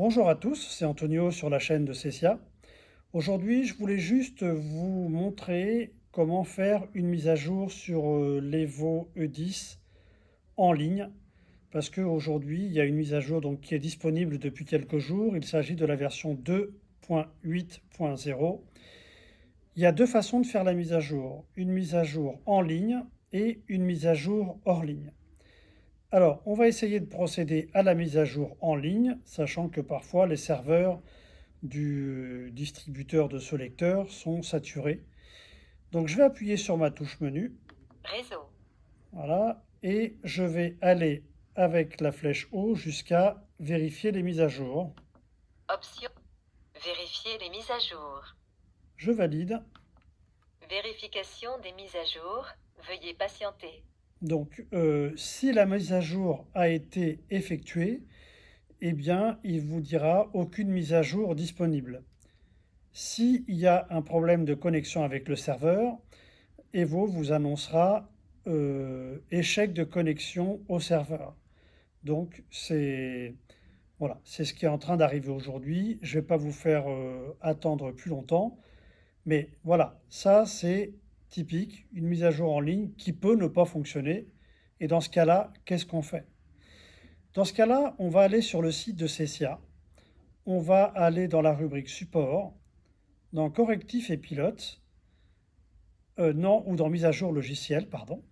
Bonjour à tous, c'est Antonio sur la chaîne de Cecia. Aujourd'hui, je voulais juste vous montrer comment faire une mise à jour sur l'Evo E10 en ligne. Parce qu'aujourd'hui, il y a une mise à jour qui est disponible depuis quelques jours. Il s'agit de la version 2.8.0. Il y a deux façons de faire la mise à jour. Une mise à jour en ligne et une mise à jour hors ligne. Alors, on va essayer de procéder à la mise à jour en ligne, sachant que parfois les serveurs du distributeur de ce lecteur sont saturés. Donc je vais appuyer sur ma touche menu, Réseau. voilà, et je vais aller avec la flèche haut jusqu'à vérifier les mises à jour. Option. Vérifier les mises à jour. Je valide. Vérification des mises à jour. Veuillez patienter. Donc si la mise à jour a été effectuée, eh bien il vous dira aucune mise à jour disponible. S'il y a un problème de connexion avec le serveur, Evo vous annoncera échec de connexion au serveur. Donc c'est voilà, c'est ce qui est en train d'arriver aujourd'hui. Je ne vais pas vous faire attendre plus longtemps, mais voilà, ça c'est typique, une mise à jour en ligne qui peut ne pas fonctionner. Et dans ce cas-là, qu'est-ce qu'on fait? Dans ce cas-là, on va aller sur le site de Cecia, on va aller dans la rubrique support, dans correctif et pilote, non, ou dans mise à jour logiciel, pardon.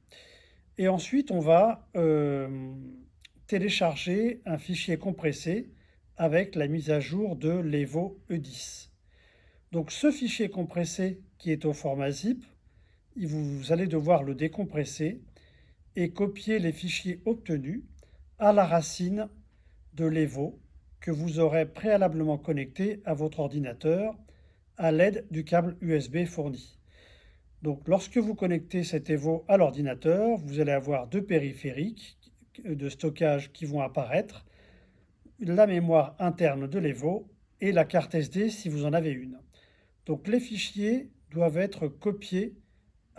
Et ensuite, on va télécharger un fichier compressé avec la mise à jour de l'Evo E10. Donc ce fichier compressé qui est au format zip, vous allez devoir le décompresser et copier les fichiers obtenus à la racine de l'Evo que vous aurez préalablement connecté à votre ordinateur à l'aide du câble USB fourni. Donc, lorsque vous connectez cet Evo à l'ordinateur, vous allez avoir deux périphériques de stockage qui vont apparaître, la mémoire interne de l'Evo et la carte SD si vous en avez une. Donc, les fichiers doivent être copiés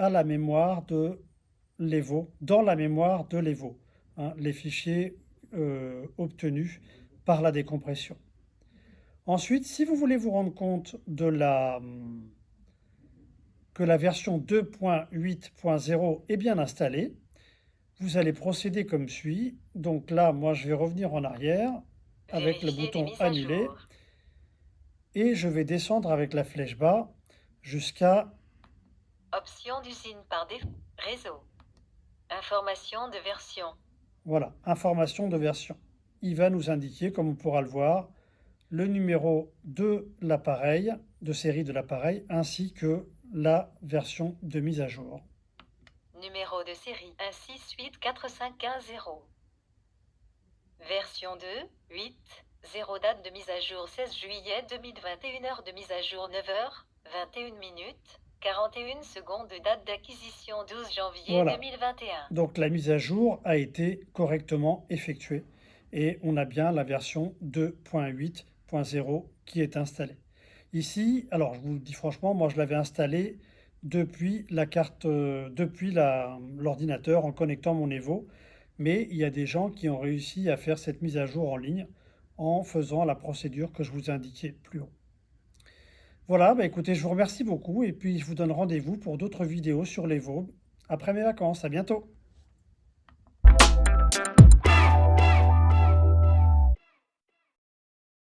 à la mémoire de l'Evo, dans la mémoire de l'Evo, hein, les fichiers obtenus par la décompression. Ensuite, si vous voulez vous rendre compte que la version 2.8.0 est bien installée, vous allez procéder comme suit. Donc là, moi, je vais revenir en arrière avec le Vérifier les bouton mises à annuler jour. et je vais descendre avec la flèche bas jusqu'à, Option d'usine par défaut. Réseau. Information de version. voilà, information de version. Il va nous indiquer, comme on pourra le voir, le numéro de l'appareil, de série de l'appareil, ainsi que la version de mise à jour. Numéro de série 1684510. Version 2, 8, 0. Date de mise à jour 16 juillet 2021. Heure de mise à jour 9h, 21 minutes, 41 secondes. Date d'acquisition 12 janvier Voilà, 2021. donc la mise à jour a été correctement effectuée et on a bien la version 2.8.0 qui est installée. Ici, alors je vous dis franchement, moi je l'avais installée depuis la carte, depuis l'ordinateur en connectant mon Evo, mais il y a des gens qui ont réussi à faire cette mise à jour en ligne en faisant la procédure que je vous ai indiquée plus haut. Voilà, bah écoutez, je vous remercie beaucoup et puis je vous donne rendez-vous pour d'autres vidéos sur l'Evo après mes vacances. À bientôt!